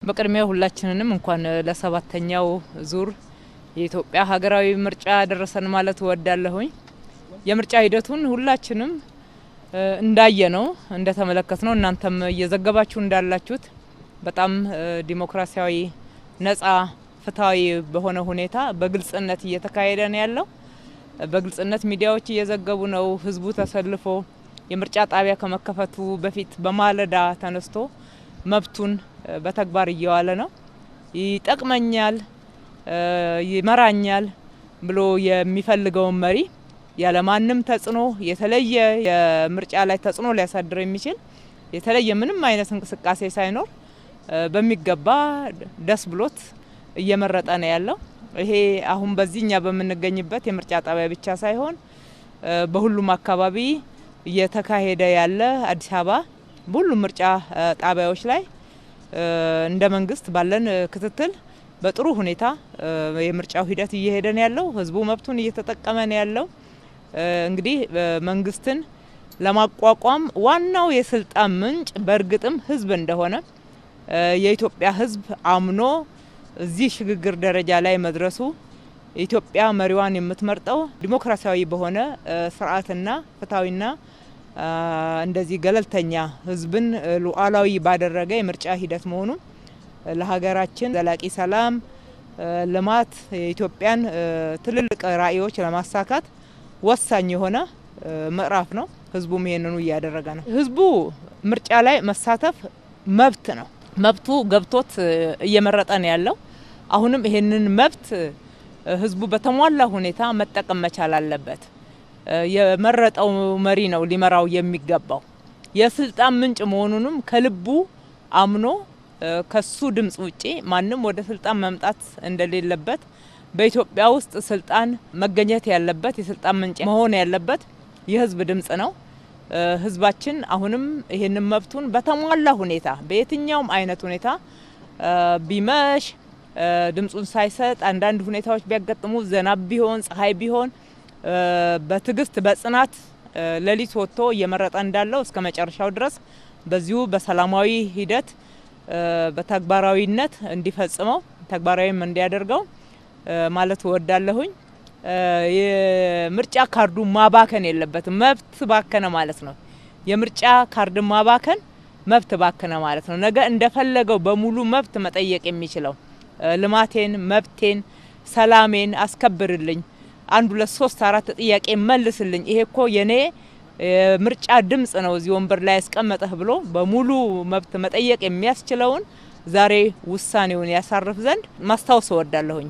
በቅድሚያ ሁላችንንም እንኳን ለሰባተኛው ዙር የኢትዮጵያ ሀገራዊ ምርጫ ደረሰን ማለት ወዳለሁኝ። የምርጫ ሂደቱን ሁላችንም እንዳየነው እንደተመለከትነው እናንተም እየዘገባችሁ እንዳላችሁት በጣም ዲሞክራሲያዊ ነጻ ፍትሃዊ በሆነ ሁኔታ በግልጽነት እየተካሄደ ነው ያለው። በግልጽነት ሚዲያዎች እየዘገቡ ነው። ህዝቡ ተሰልፎ የምርጫ ጣቢያ ከመከፈቱ በፊት በማለዳ ተነስቶ መብቱን በተግባር እየዋለ ነው። ይጠቅመኛል ይመራኛል ብሎ የሚፈልገው መሪ ያለማንም ተጽዕኖ የተለየ የምርጫ ላይ ተጽዕኖ ሊያሳድር የሚችል የተለየ ምንም አይነት እንቅስቃሴ ሳይኖር በሚገባ ደስ ብሎት እየመረጠ ነው ያለው። ይሄ አሁን በዚህኛ በምንገኝበት የምርጫ ጣቢያ ብቻ ሳይሆን በሁሉም አካባቢ እየተካሄደ ያለ አዲስ አበባ በሁሉም ምርጫ ጣቢያዎች ላይ እንደ መንግስት ባለን ክትትል በጥሩ ሁኔታ የምርጫው ሂደት እየሄደ ነው ያለው። ህዝቡ መብቱን እየተጠቀመ ነው ያለው። እንግዲህ መንግስትን ለማቋቋም ዋናው የስልጣን ምንጭ በእርግጥም ህዝብ እንደሆነ የኢትዮጵያ ህዝብ አምኖ እዚህ ሽግግር ደረጃ ላይ መድረሱ ኢትዮጵያ መሪዋን የምትመርጠው ዲሞክራሲያዊ በሆነ ስርዓትና ፍትሃዊና እንደዚህ ገለልተኛ ህዝብን ሉዓላዊ ባደረገ የምርጫ ሂደት መሆኑ ለሀገራችን ዘላቂ ሰላም፣ ልማት፣ የኢትዮጵያን ትልልቅ ራዕዮች ለማሳካት ወሳኝ የሆነ ምዕራፍ ነው። ህዝቡም ይሄንኑ እያደረገ ነው። ህዝቡ ምርጫ ላይ መሳተፍ መብት ነው። መብቱ ገብቶት እየመረጠ ነው ያለው። አሁንም ይሄንን መብት ህዝቡ በተሟላ ሁኔታ መጠቀም መቻል አለበት። የመረጠው መሪ ነው ሊመራው የሚገባው። የስልጣን ምንጭ መሆኑንም ከልቡ አምኖ ከሱ ድምጽ ውጪ ማንም ወደ ስልጣን መምጣት እንደሌለበት፣ በኢትዮጵያ ውስጥ ስልጣን መገኘት ያለበት የስልጣን ምንጭ መሆን ያለበት የህዝብ ድምጽ ነው። ህዝባችን አሁንም ይሄንን መብቱን በተሟላ ሁኔታ በየትኛውም አይነት ሁኔታ ቢመሽ ድምጹን ሳይሰጥ አንዳንድ ሁኔታዎች ቢያጋጥሙ ዝናብ ቢሆን ፀሐይ ቢሆን በትግስት በጽናት ሌሊት ወጥቶ እየመረጠ እንዳለው እስከ መጨረሻው ድረስ በዚሁ በሰላማዊ ሂደት በተግባራዊነት እንዲፈጽመው ተግባራዊም እንዲያደርገው ማለት ወዳለሁኝ። የምርጫ ካርዱ ማባከን የለበትም። መብት ባከነ ማለት ነው። የምርጫ ካርድ ማባከን መብት ባከነ ማለት ነው። ነገ እንደፈለገው በሙሉ መብት መጠየቅ የሚችለው ልማቴን፣ መብቴን፣ ሰላሜን አስከብርልኝ፣ 1 2 3 4 ጥያቄ መልስልኝ፣ ይሄ እኮ የኔ ምርጫ ድምጽ ነው እዚህ ወንበር ላይ ያስቀመጠህ ብሎ በሙሉ መብት መጠየቅ የሚያስችለውን ዛሬ ውሳኔውን ያሳርፍ ዘንድ ማስታወስ እወዳለሁኝ።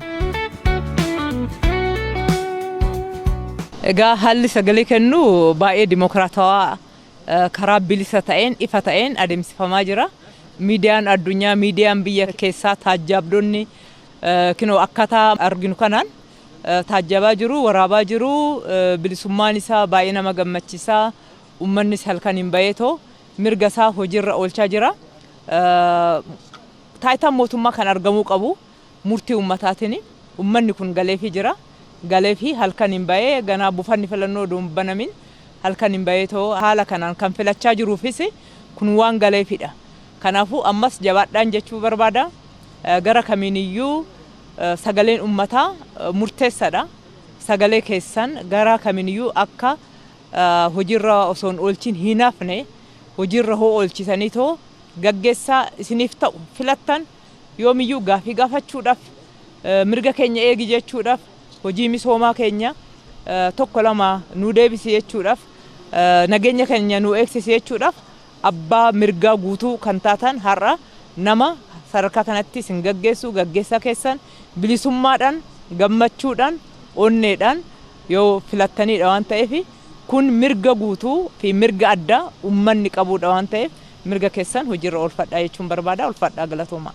እጋ ሀሊ ሰገሌ ከኑ ባኤ ዲሞክራታዋ ከራ ቢሊሰ ta'een ifa ta'een adeemsifamaa jira. Miidiyaan addunyaa miidiyaan biyya keessaa taajjabdoonni kinoo akkaataa arginu kanaan taajjabaa jiru, waraabaa jiru. Bilisummaan isaa baay'ee nama gammachiisaa. Uummannis halkaniin baay'eetoo mirga isaa hojiirra oolchaa jira. Taayitaan mootummaa kan argamuu qabu murtii uummataatiin uummanni kun galeefii jira. Galeefii halkaniin baay'ee ganaa buufanni filannoo duubbanamin halkaniin baay'eetoo haala kanaan kan filachaa jiruufis kun waan galeefidha. Kanaafuu ammas jabaadhaan jechuu barbaada. Gara kamiiniyyuu sagaleen uummataa murteessaadha. Sagalee keessan gara kamiiniyyuu akka hojiirra osoo hin oolchin hin hafne hojiirra hoo oolchisaniitoo gaggeessaa isiniif ta'u filattan yoomiyyuu gaafii gaafachuudhaaf mirga keenya eegi jechuudhaaf hojii misoomaa keenya tokko lama nu deebisi jechuudhaaf nageenya keenya nu eegsisi jechuudhaaf abbaa mirgaa guutuu kan taatan har'a nama sadarkaa kanatti isin gaggeessaa keessan bilisummaadhaan gammachuudhaan onneedhaan yoo filattaniidha waan ta'eef kun mirga guutuu fi mirga addaa uummanni qabuudha waan ta'eef mirga keessan hojiirra oolfadhaa jechuun barbaada. Oolfadhaa galatooma.